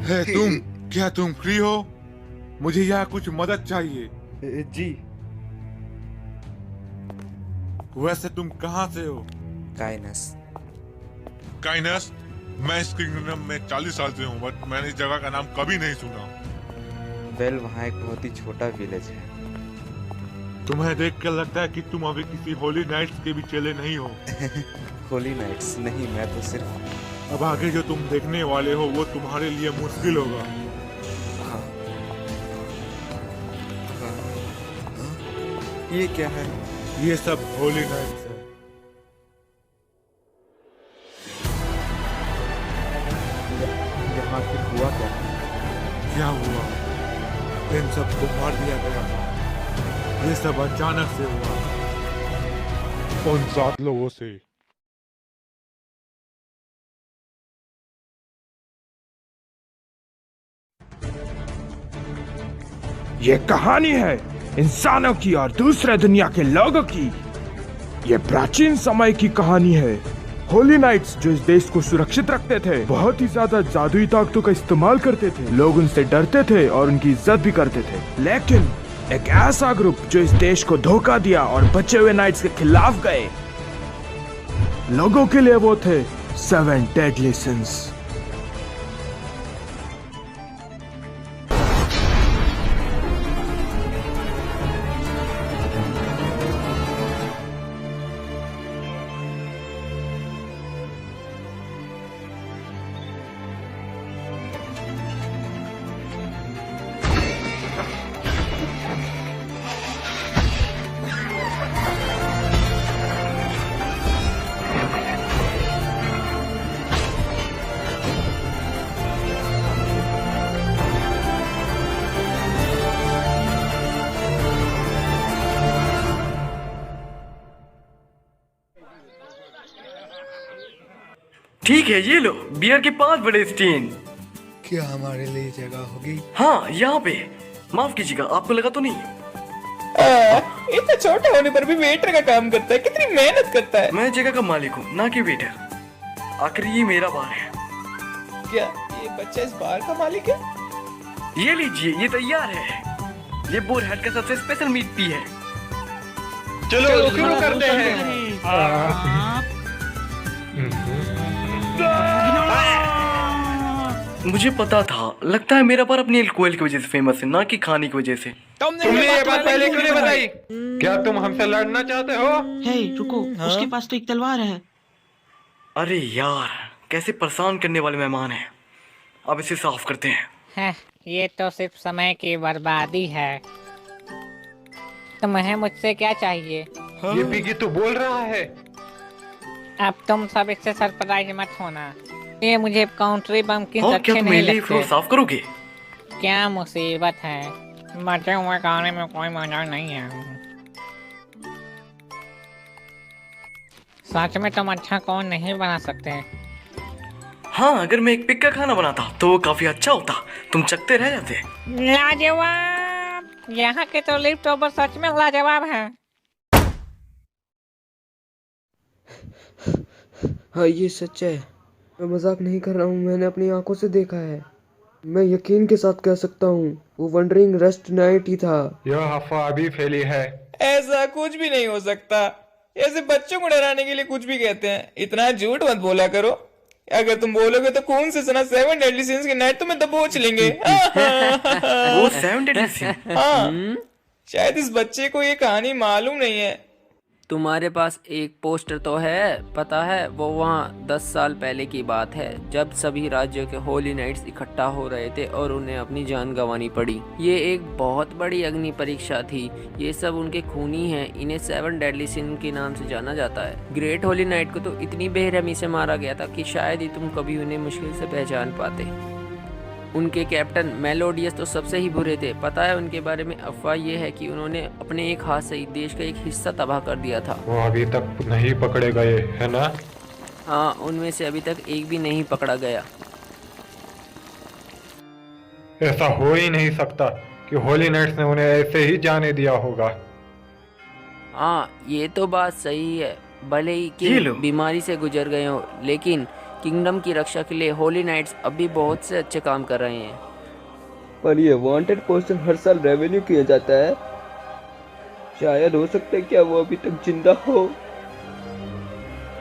है क्या तुम फ्री हो? मुझे यहाँ कुछ मदद चाहिए। जी। वैसे तुम कहाँ से हो? काइनस। काइनस? मैं इस किंगडम में 40 साल से हूँ, बट मैंने इस जगह का नाम कभी नहीं सुना। वेल, वहाँ एक बहुत ही छोटा विलेज है। तुम्हें देख कर लगता है कि तुम अभी किसी होली नाइट्स के भी चेले नहीं हो। होली नाइट्स नहीं, मैं तो सिर्फ। अब आगे जो तुम देखने वाले हो वो तुम्हारे लिए मुश्किल होगा। हाँ। ये क्या है? ये सब होली नाइट्स है। यहाँ फिर हुआ क्या? क्या हुआ? इन सबको मार दिया गया। ये सब अचानक से हुआ, उन 7 लोगों से। ये कहानी है इंसानों की और दूसरे दुनिया के लोगों की। ये प्राचीन समय की कहानी है। होली नाइट्स जो इस देश को सुरक्षित रखते थे, बहुत ही ज्यादा जादुई ताकतों का इस्तेमाल करते थे। लोग उनसे डरते थे और उनकी इज्जत भी करते थे। लेकिन एक ऐसा ग्रुप जो इस देश को धोखा दिया और बचे हुए नाइट्स के खिलाफ गए, लोगों के लिए वो थे 7 डेडली सिंस। ठीक है, ये लो बियर के 5 बड़े स्टेन। क्या हमारे लिए जगह होगी? हाँ, यहाँ पे। माफ कीजिएगा, आपको लगा तो नहीं? इतना छोटा होने पर भी वेटर का काम करता है, कितनी मेहनत करता है। मैं जगह का मालिक हूँ, ना कि वेटर। आखिर ये मेरा बार है। क्या ये बच्चा इस बार का मालिक है? ये लीजिए, ये तैयार है। ये बोर हेड का सबसे स्पेशल मीट पी है। चलो शुरू करते हैं। मुझे पता था। लगता है मेरा बार अपनी एल्कोहल की वजह से फेमस है, ना कि खाने की वजह से। तुमने ये बात पहले क्यों नहीं बताई? क्या तुम हमसे लड़ना चाहते हो? हे रुको, उसके पास तो एक तलवार है। अरे यार, कैसे परेशान करने वाले मेहमान हैं। अब इसे साफ करते हैं। ये तो सिर्फ समय की बर्बादी है। तुम्हें मुझसे क्या चाहिए? ये बिगी तो बोल रहा है। अब तुम सब इससे सरप्राइज मत होना। ये मुझे काउंट्री बम की क्या अच्छे तुम नहीं मेरे लिए लगते। फ्लोर साफ करोगे? क्या मुसीबत है, मचे हुए खाने में कोई मजा नहीं है। सच में तुम अच्छा कौन नहीं बना सकते? हाँ, अगर मैं एक पिक का खाना बनाता तो वो काफी अच्छा होता। तुम चखते रह जाते। लाजवाब! यहाँ के तो लिफ्ट ओवर सच में लाजवाब है। हाँ, ये सच है। मैं मजाक नहीं कर रहा हूँ, मैंने अपनी आंखों से देखा है। मैं यकीन के साथ कह सकता हूँ वो वंडरिंग रस्ट नाइट ही था। यह अफवाह अभी फैली है। ऐसा कुछ भी नहीं हो सकता। ऐसे बच्चों को डराने के लिए कुछ भी कहते हैं। इतना झूठ मत बोला करो। अगर तुम बोलोगे तो खून से सना 7 डेडली सिंस की नाइट तुम्हें दबोच लेंगे। वो 7 डेडली सिंस? हाँ, शायद इस बच्चे को ये कहानी मालूम नहीं है। तुम्हारे पास एक पोस्टर तो है, पता है वो वहाँ 10 साल पहले की बात है जब सभी राज्यों के होली नाइट्स इकट्ठा हो रहे थे और उन्हें अपनी जान गंवानी पड़ी। ये एक बहुत बड़ी अग्नि परीक्षा थी। ये सब उनके खूनी हैं। इन्हें 7 डेडली सिन के नाम से जाना जाता है। ग्रेट होली नाइट को तो इतनी बेरहमी से मारा गया था कि शायद ही तुम कभी उन्हें मुश्किल से पहचान पाते। उनके कैप्टन मेलोडियस तो सबसे ही बुरे थे। पता है उनके बारे में अफवाह ये है कि उन्होंने अपने एक हाथ से ही देश का एक हिस्सा तबाह कर दिया था। वो अभी तक नहीं पकड़े गए है ना? हाँ, उनमें से अभी तक एक भी नहीं पकड़ा गया। ऐसा हो ही नहीं सकता कि होली नाइट्स ने उन्हें ऐसे ही जाने दिया होगा। हाँ, ये तो बात सही है। भले ही ये कि लो। बीमारी से गुजर गए हो, लेकिन किंगडम की रक्षा के लिए होली नाइट्स अब भी बहुत से अच्छे काम कर रहे हैं। पर ये वांटेड पोस्टर हर साल रेवेन्यू किया जाता है। शायद हो सकता है क्या वो अभी तक जिंदा हो।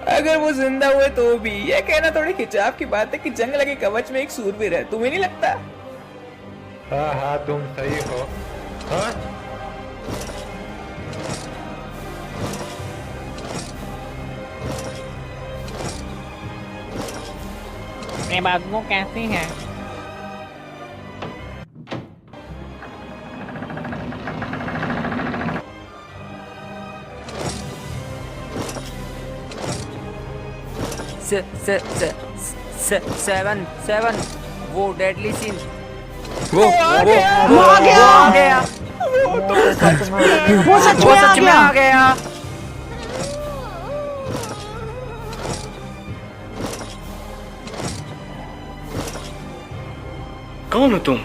अगर वो जिंदा हुए तो भी ये कहना थोड़ी खिंचाव की बात है कि जंग लगे कवच में एक सूरवीर है। तुम्हें नहीं लगता? हाँ हाँ, तुम सही हो। हाँ? ये बदबू कैसी है? से, से, से, से, 7 वो डेडली सीन वो आ गया। वो सच में आ गया। कौन हो तुम?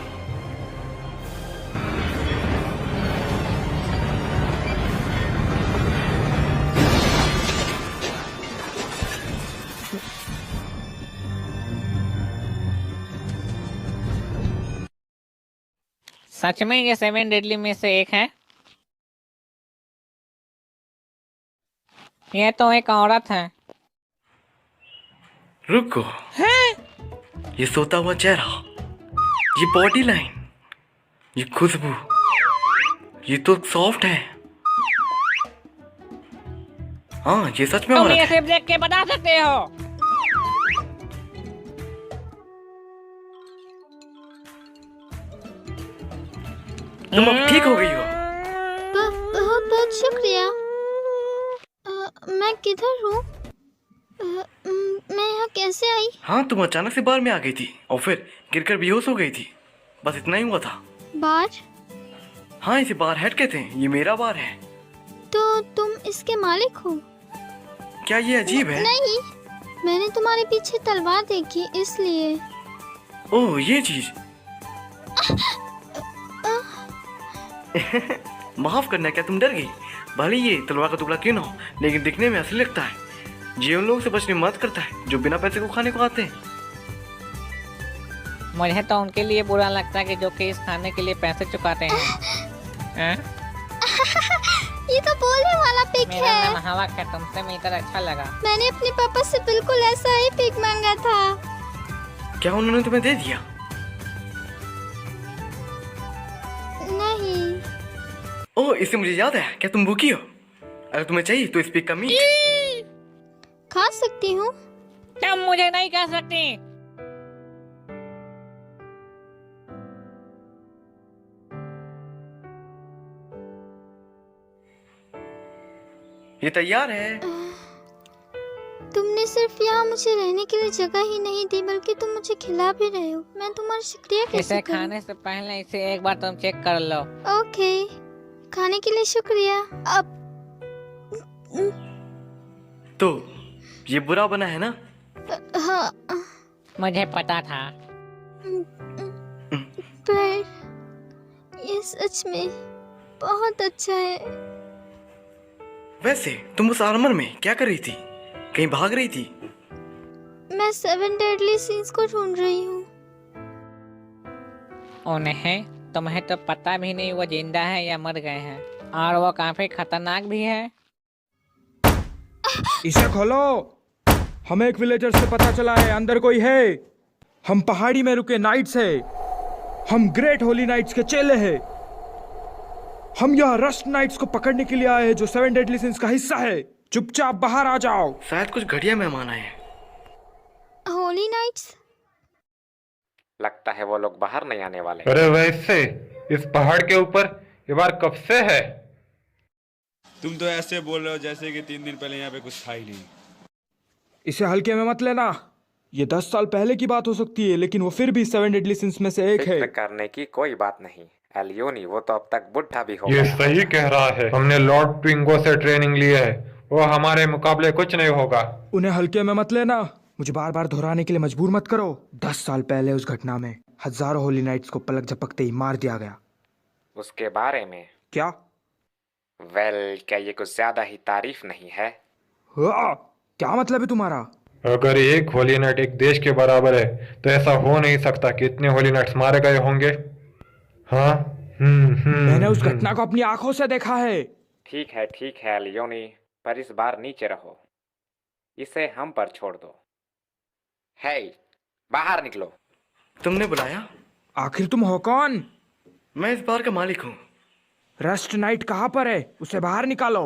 सच में ये 7 डेडली में से एक है? ये तो एक औरत है। रुको, ये सोता हुआ चेहरा, ये बॉडी लाइन, ये खुशबू, ये तो सॉफ्ट है। हाँ, ये सच में तुम औरत ये है। सिर्फ देख के बता सकते हो। तुम अब ठीक हो गई हो। बहुत बहुत शुक्रिया। मैं किधर हूँ? मैं यहाँ कैसे आई? हाँ, तुम अचानक से बार में आ गई थी और फिर गिरकर बेहोश हो गई थी। बस इतना ही हुआ था। बार? हाँ, इसे बार हेड कहते हैं। ये मेरा बार है। तो तुम इसके मालिक हो? क्या ये अजीब है? नहीं, मैंने तुम्हारे पीछे तलवार देखी इसलिए। ओह, ये चीज। माफ करना, क्या तुम डर गई? भले ये तलवार का टुकड़ा क्यों ना हो, लेकिन दिखने में असली लगता है। ये उन लोगों से बचने में मदद करता है जो बिना पैसे को खाने को आते हैं। मुझे तो उनके लिए बुरा लगता है कि जो कि इस खाने के लिए पैसे चुकाते हैं। हैं? ये तो बोलने वाला पिग मेरा है। नाम हवक है। तुमसे मिलकर अच्छा लगा। मैंने अपने पापा से बिल्कुल ऐसा ही पिग मांगा था। क्या उन्होंने तुम्हें दे दिया? नहीं। ओह, इससे मुझे याद है, क्या तुम भूखी हो? अगर तुम्हें चाहिए तो इस पिग का मीट खा सकती हूँ। तुम मुझे नहीं कह सकती। ये तैयार है। तुमने सिर्फ यहाँ मुझे रहने के लिए जगह ही नहीं दी, बल्कि तुम मुझे खिला भी रहे हो। मैं तुम्हारा शुक्रिया कैसे इसे करूं? खाने से पहले इसे एक बार तुम चेक कर लो। ओके, खाने के लिए शुक्रिया। अब तो ये बुरा बना है ना? हाँ, मुझे पता था। पर ये सच में बहुत अच्छा है। वैसे तुम उस आर्मर में क्या कर रही थी? कहीं भाग रही थी? मैं 7 डेडली सीन्स को ढूंढ रही हूँ। उन्हें तुम्हें तो पता भी नहीं वो जिंदा है या मर गए हैं, और वो काफी खतरनाक भी है। इसे खोलो। हमें एक विलेजर से पता चला है अंदर कोई है। हम पहाड़ी में रुके नाइट्स है। हम ग्रेट होली नाइट्स के चेले हैं। हम यहाँ रस्ट नाइट्स को पकड़ने के लिए आए हैं जो 7 डेडली सिंस का हिस्सा है। चुपचाप बाहर आ जाओ। शायद कुछ घटिया मेहमान आए हैं। होली नाइट्स? लगता है वो लोग बाहर नहीं आने वाले। अरे वैसे इस पहाड़ के ऊपर ये बार कब से है? तुम तो ऐसे बोल रहे हो जैसे कि 3 दिन पहले यहाँ पे कुछ था ही नहीं। इसे हल्के में मत लेना। ये 10 साल पहले की बात हो सकती है, लेकिन वो फिर भी 7 डेडली सिंस में से एक है। फिक्र करने की कोई बात नहीं एलियोनी, वो तो अब तक बुढ़ा भी हो ये गया। सही कह रहा है। हमने लॉर्ड ट्विंगो से ट्रेनिंग ली है, वो हमारे मुकाबले कुछ नहीं होगा। उन्हें हल्के में मत लेना। मुझे बार बार दोहराने के लिए मजबूर मत करो। 10 साल पहले उस घटना में हजारों होली नाइट्स को पलक झपकते ही मार दिया गया। उसके बारे में क्या? क्या ये कुछ ज्यादा ही तारीफ नहीं है? क्या मतलब है तुम्हारा? अगर एक होली नाइट एक देश के बराबर है तो ऐसा हो नहीं सकता कि इतने होली नाइट्स मारे गए होंगे। हाँ, मैंने उस घटना को अपनी आंखों से देखा है। ठीक है एलियोनी, पर इस बार नीचे रहो, इसे हम पर छोड़ दो। हे, बाहर निकलो। तुमने बुलाया? आखिर तुम हो कौन? मैं इस बार का मालिक हूँ। रस्ट नाइट कहाँ पर है? उसे बाहर निकालो।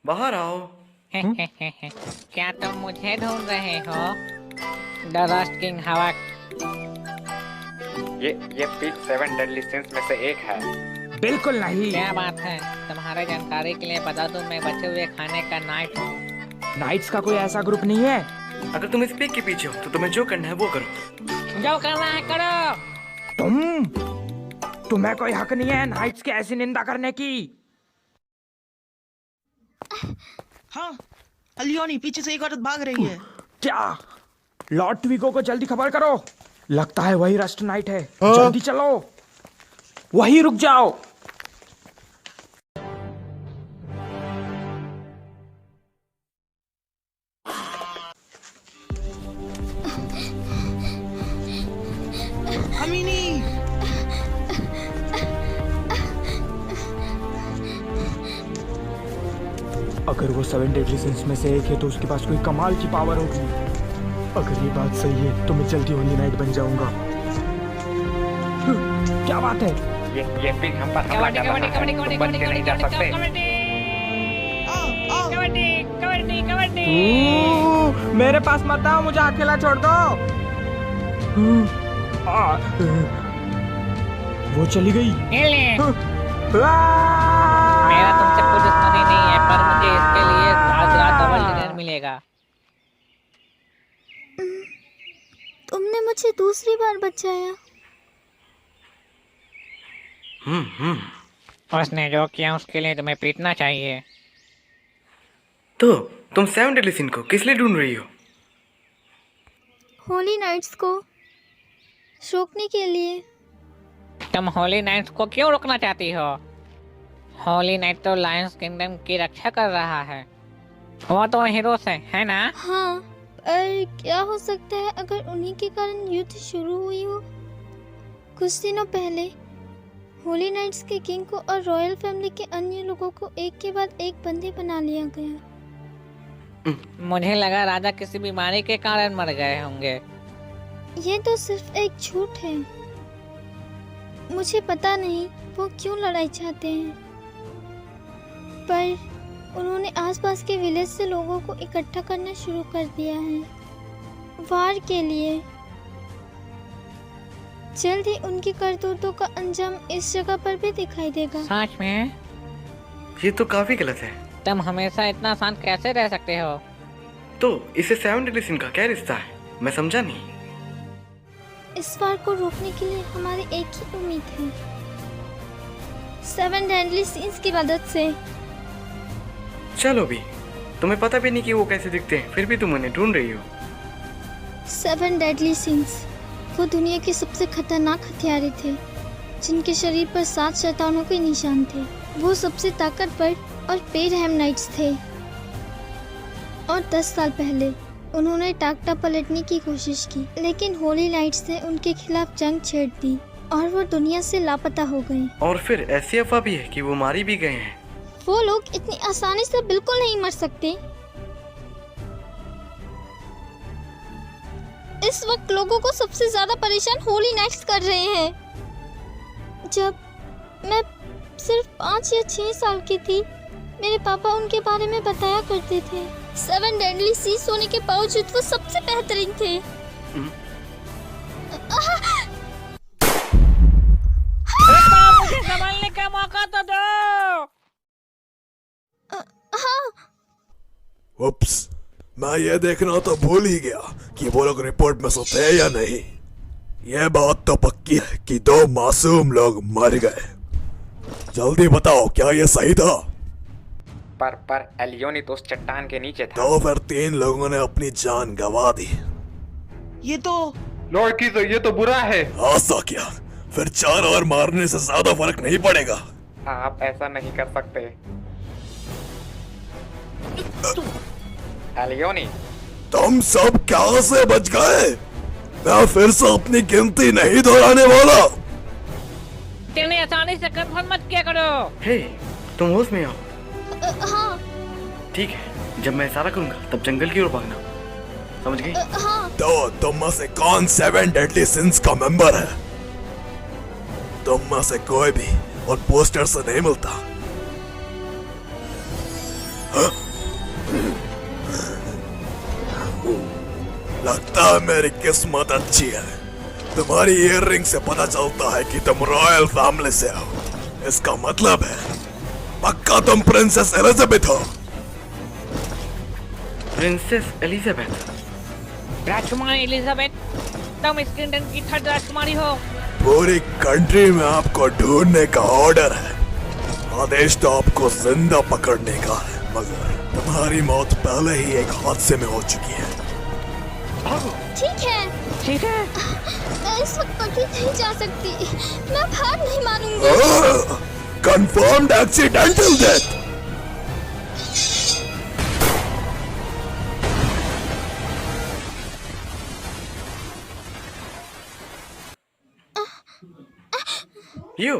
बाहर आओ। क्या तुम मुझे ढूंढ रहे हो? द रस्ट किंग हवा। ये पिग 7 डेडली सिंस में से एक है। बिल्कुल नहीं। क्या बात है? तुम्हारे जानकारी के लिए बता दूं, मैं बचे हुए खाने का नाइट हूँ। नाइट्स का कोई ऐसा ग्रुप नहीं है। अगर तुम इस पिग के पीछे हो तो तुम्हें जो करना है वो करो। जो करना है करो। तुम्हें कोई हक नहीं है नाइट्स की ऐसी निंदा करने की। हाँ, अलियोनी पीछे से एक औरत भाग रही है। क्या? लॉर्ड ट्विगो को जल्दी खबर करो। लगता है वही रस्ट नाइट है। जल्दी चलो, वही रुक जाओ। अमीनी, अगर वो 7 डेडली सिंस में से एक है तो उसके पास कोई कमाल की पावर होगी। अगर ये बात सही है तो मैं जल्दी होली नाइट बन जाऊंगा। क्या बात है? ये पिग हम पर हमला कर रहा है, तुम बच के नहीं जा सकते। मेरे पास मत आओ, मुझे अकेला छोड़ दो। वो चली गई। मेरा तुमसे कुछ दुश्मनी नहीं है, पर मुझे इसके लिए आज रात डबल डिनर मिलेगा। तुमने मुझे दूसरी बार बचाया। उसने जो किया उसके लिए तुम्हें पीटना चाहिए। तो तुम 7 डेडली सिंस को किस लिए ढूंढ रही हो? होली नाइट्स को रोकने के लिए। तुम होली नाइट्स को क्यों रोकना चाहती हो? होली नाइट तो लायंस किंगडम की रक्षा कर रहा है। वो तो हीरोज है ना? हाँ, पर क्या हो सकता है अगर उन्हीं के कारण युद्ध शुरू हुई हो? कुछ दिनों पहले होली नाइट्स के किंग को और रॉयल फैमिली के अन्य लोगों को एक के बाद एक बंदी बना लिया गया। मुझे लगा राजा किसी बीमारी के कारण मर गए होंगे। ये तो सिर्फ एक झूठ है। मुझे पता नहीं वो क्यों लड़ाई चाहते हैं, पर उन्होंने आसपास के विलेज से लोगों को इकट्ठा करना शुरू कर दिया है वार के लिए। जल्द ही उनकी करतूतों का अंजाम इस जगह पर भी दिखाई देगा। सच में? ये तो काफी गलत है। तुम हमेशा इतना शांत कैसे रह सकते हो? तो इसे 7 डेडली सिंस का क्या रिश्ता है? मैं समझा नहीं। इस वार को रोकने के लिए हमारी एक ही उम्मीद है, 7 डेडली सिंस की मदद से। चलो भी, तुम्हें पता भी नहीं कि वो कैसे दिखते हैं, फिर भी तुम उन्हें ढूंढ रही हो। 7 डेडली सिंस वो दुनिया के सबसे खतरनाक हथियारे थे, जिनके शरीर पर 7 शैतानों के निशान थे। वो सबसे ताकतवर और बेरहम नाइट्स थे, और 10 साल पहले उन्होंने टाकटा पलटने की कोशिश की, लेकिन होली नाइट्स ने उनके खिलाफ जंग छेड़ दी और वो दुनिया से लापता हो गए। और फिर ऐसी अफवाह भी है कि वो मारी भी गए हैं। वो लोग इतनी आसानी से बिल्कुल नहीं मर सकते। इस वक्त लोगों को सबसे ज्यादा परेशान होली नाइट्स कर रहे हैं। जब मैं सिर्फ 5 या 6 साल की थी। मेरे पापा उनके बारे में बताया करते थे। 7 डेडली सीज होने के बावजूद वो सबसे बेहतरीन थे। मुझे संभालने का मौका तो दो। हाँ। उप्स, मैं ये देखना तो भूल ही गया कि वो लोग रिपोर्ट में सोते हैं या नहीं। यह बात तो पक्की है कि 2 मासूम लोग मर गए। जल्दी बताओ, क्या ये सही था? पर एलियोनी तो उस चट्टान के नीचे था। तो फिर 3 लोगों ने अपनी जान गंवा दी। ये तो लॉर्ड की तो ये तो बुरा है। ऐसा क्या? फिर 4 और मारने से ज्यादा फर्क नहीं पड़ेगा। आप ऐसा नहीं कर सकते एलियोनी। तुम सब क्या से बच गए? मैं फिर से अपनी गिनती नहीं दोहराने वाला। तेने आसानी से कंफर्म मत किया करो। हे, तुम होश में आओ। हाँ। ठीक है, जब मैं इशारा करूंगा तब जंगल की ओर भागना, समझ गई? हाँ। तो तुम में से कौन 7 डेडली सिंस का मेंबर है? तुम में से कोई भी और पोस्टर से नहीं मिलता। हाँ? लगता है मेरी किस्मत अच्छी है। तुम्हारी ईयररिंग से पता चलता है कि तुम रॉयल फैमिली से हो। इसका मतलब है पक्का तुम प्रिंसेस एलिजाबेथ हो। Princess Elizabeth? राजकुमारी एलिजाबेथ, तुम इस किंगडम की 3rd राजकुमारी हो। पूरी कंट्री में आपको ढूंढने का ऑर्डर है। आदेश तो आपको जिंदा पकड़ने का है, मगर तुम्हारी मौत पहले ही एक हादसे में हो चुकी है। ठीक है। ठीक है। मैं इस वक्त कहीं नहीं जा सकती। मैं हार नहीं मानूंगी। Confirmed accidental death. यो,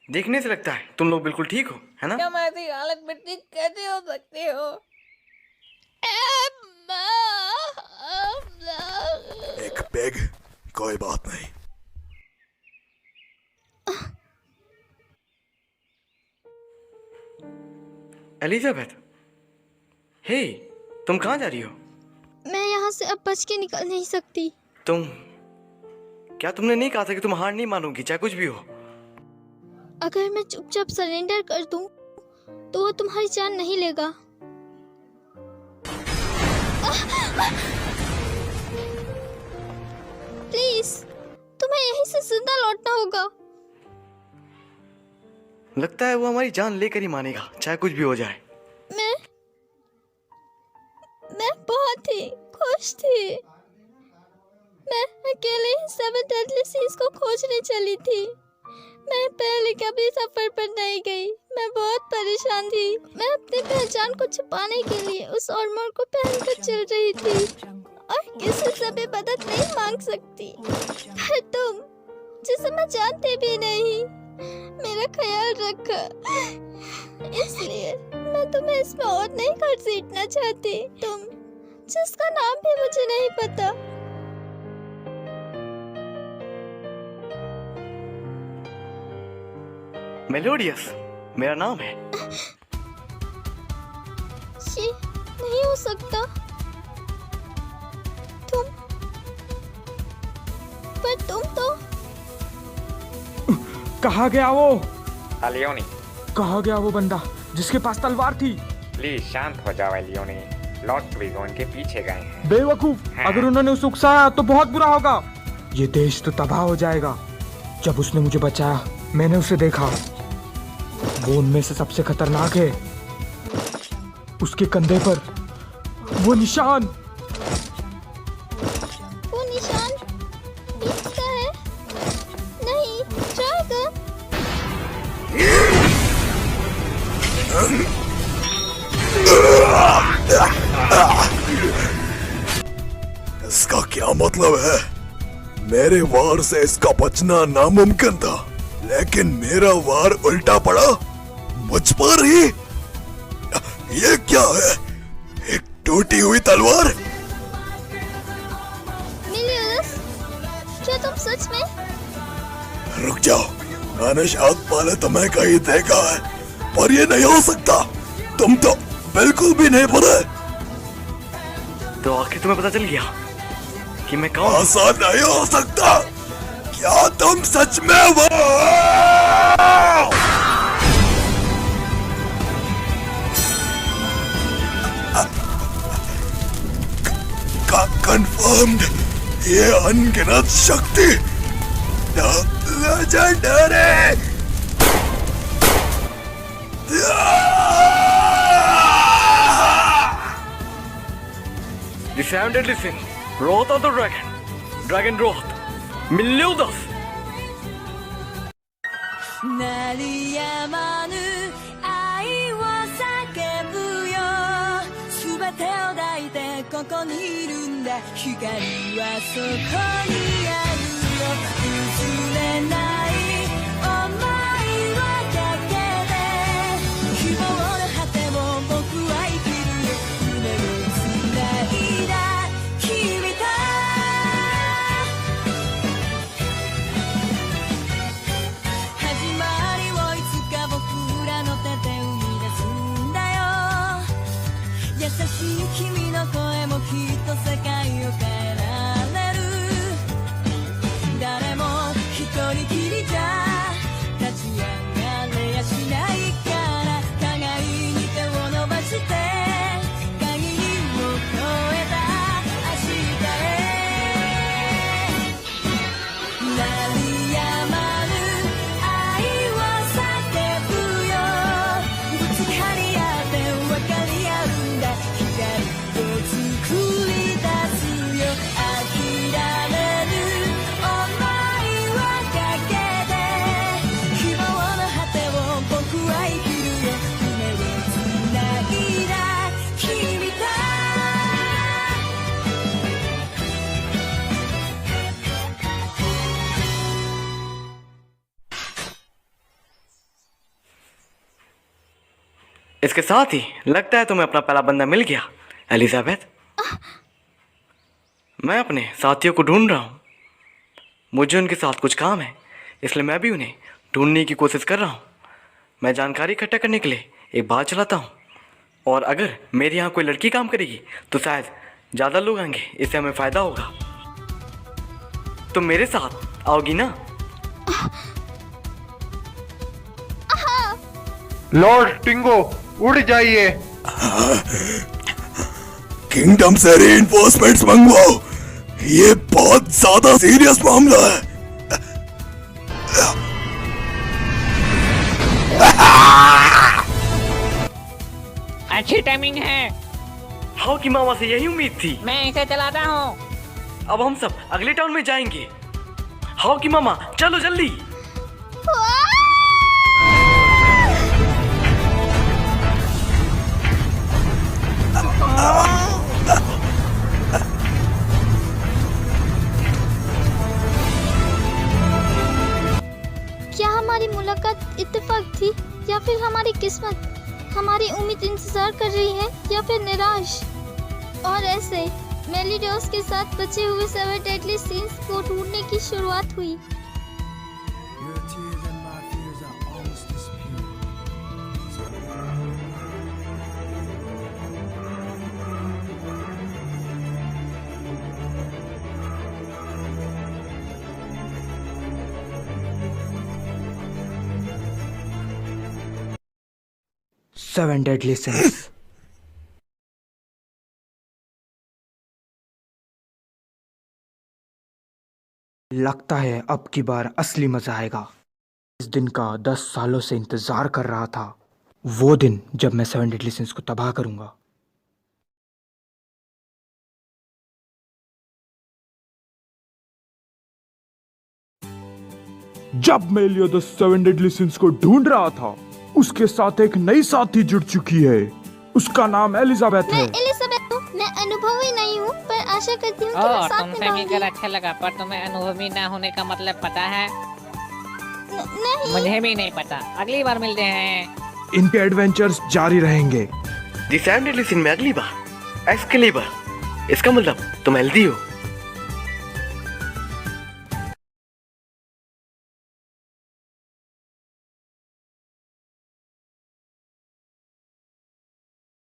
देखने से लगता है तुम लोग बिल्कुल ठीक हो, है ना? तुम ऐसी हालत में ठीक कैसे हो सकते हो? एक पेग, कोई बात नहीं। एलिजाबेथ, हे, तुम कहाँ जा रही हो? मैं यहाँ से अब बच के निकल नहीं सकती। क्या तुमने नहीं कहा था कि तुम हार नहीं मानोगी चाहे कुछ भी हो? अगर मैं चुपचाप सरेंडर कर दूं, तो वो तुम्हारी जान नहीं लेगा। प्लीज, तुम्हें यहीं से जिंदा लौटना होगा। लगता है वो हमारी जान लेकर ही मानेगा चाहे कुछ भी हो जाए। मैं बहुत ही खुश थी। मैं अकेले 7 डेडली सीज को खोजने चली थी। मैं पहले कभी सफर पर नहीं गई। मैं बहुत परेशान थी। मैं अपनी पहचान को छुपाने के लिए उस आर्मर को पहनकर चल रही थी और किसी से भी मदद नहीं मांग सकती। पर तुम, जिसे मैं जानती भी नहीं, मेरा ख्याल रखा। इसलिए मैं तुम्हें इसमें और नहीं घसीटना चाहती। तुम, जिसका नाम भी मुझे नहीं पता। मेलोडियस मेरा नाम है। ये नहीं हो सकता। तुम तो कहाँ गया वो? एलियोनी। कहाँ गया वो बंदा जिसके पास तलवार थी? प्लीज शांत हो जाओ एलियोनी। लॉर्ड ट्विगोन के पीछे गए हैं। बेवकूफ, अगर उन्होंने उसे उकसाया तो बहुत बुरा होगा। ये देश तो तबाह हो जाएगा। जब उसने मुझे बचाया, मैंने उसे देखा। वो उनमें से सबसे खतरनाक है। उसके कंधे पर वो निशान। वो निशान बीच का है? नहीं, ड्रैगन। इसका क्या मतलब है? मेरे वार से इसका बचना नामुमकिन था, लेकिन मेरा वार उल्टा पड़ा मुझ पर ही। ये क्या है? एक टूटी हुई तलवार। मिलियस, क्या तुम सच में? रुक जाओ, मैंने शायद पहले तुम्हें कहीं देखा है, पर ये नहीं हो सकता। तुम तो बिल्कुल भी नहीं पता। तो आखिर तुम्हें पता चल गया कि मैं कौन? ऐसा नहीं हो सकता। क्या तुम सच में वो? कंफर्म्ड, ये अनगिनत शक्ति legendary. The Seven Deadly Sins, Wrath of the Dragon, Dragon Wrath, Meliodas. 鳴りやまぬ愛を叫ぶよ、すべてを抱いてここにいるんだ、光はそこにあるよ、薄れない想いをかけて、希望の果てを僕は生きるよ、夢をつないだ君と。始まりをいつか僕らの手で生み出すんだよ、優しい君の声もきっと世界を変えられる、誰も一人きりじゃ立ち上がれやしないから、互いに手を伸ばして限りを超えた明日へ、鳴りやまぬ愛を叫ぶよ、ぶつかり合って分かり合うんだ、光を作り出すよ、諦めぬ想いをかけて、希望の果てを僕は生きるよ、夢をつないだ君と。इसके साथ ही लगता है तुम्हें अपना पहला बंदा मिल गया एलिजाबेथ। मैं अपने साथियों को ढूंढ रहा हूँ, मुझे उनके साथ कुछ काम है, इसलिए मैं भी उन्हें ढूंढने की कोशिश कर रहा हूँ। मैं जानकारी इकट्ठा करने के लिए एक बात चलाता हूँ, और अगर मेरे यहाँ कोई लड़की काम करेगी तो शायद ज़्यादा लोग आएंगे, इससे हमें फ़ायदा होगा। तुम मेरे साथ आओगी ना? लॉर्ड टिंगो, उड़ जाइए। किंगडम से रीइंफोर्समेंट्स मंगवाओ, ये बहुत ज्यादा सीरियस मामला है। अच्छी टाइमिंग है। हाउ की मामा से यही उम्मीद थी। मैं इसे चलाता हूँ। अब हम सब अगले टाउन में जाएंगे। हाउ की मामा चलो जल्दी। क्या हमारी मुलाकात इत्तेफाक थी या फिर हमारी किस्मत? हमारी उम्मीद इंतजार कर रही है या फिर निराश? और ऐसे मेलियोडस के साथ बचे हुए 7 डेडली सीन्स को ढूंढने की शुरुआत हुई। Seven deadly since. लगता है अब की बार असली मजा आएगा। इस दिन का 10 सालों से इंतजार कर रहा था, वो दिन जब मैं 7 डेडली सिंस को तबाह करूंगा। जब मेलियोडस 7 डेडली सिंस को ढूंढ रहा था, उसके साथ एक नई साथी जुड़ चुकी है। उसका नाम एलिजाबेथ है। एलिजाबेथ हूँ, मैं अनुभवी नहीं हूँ, पर आशा करती हूँ कि मैं साथ तुमसे मिलकर अच्छा लगा, पर तुम्हें अनुभवी न होने का मतलब पता है? नहीं, मुझे भी नहीं पता। अगली बार मिलते हैं। इनके एडवेंचर्स जारी रहेंगे। दी 7 डेडली सिंस में अगली बार एक्सकेलिबर। इसका मतलब तुम हेल्दी हो।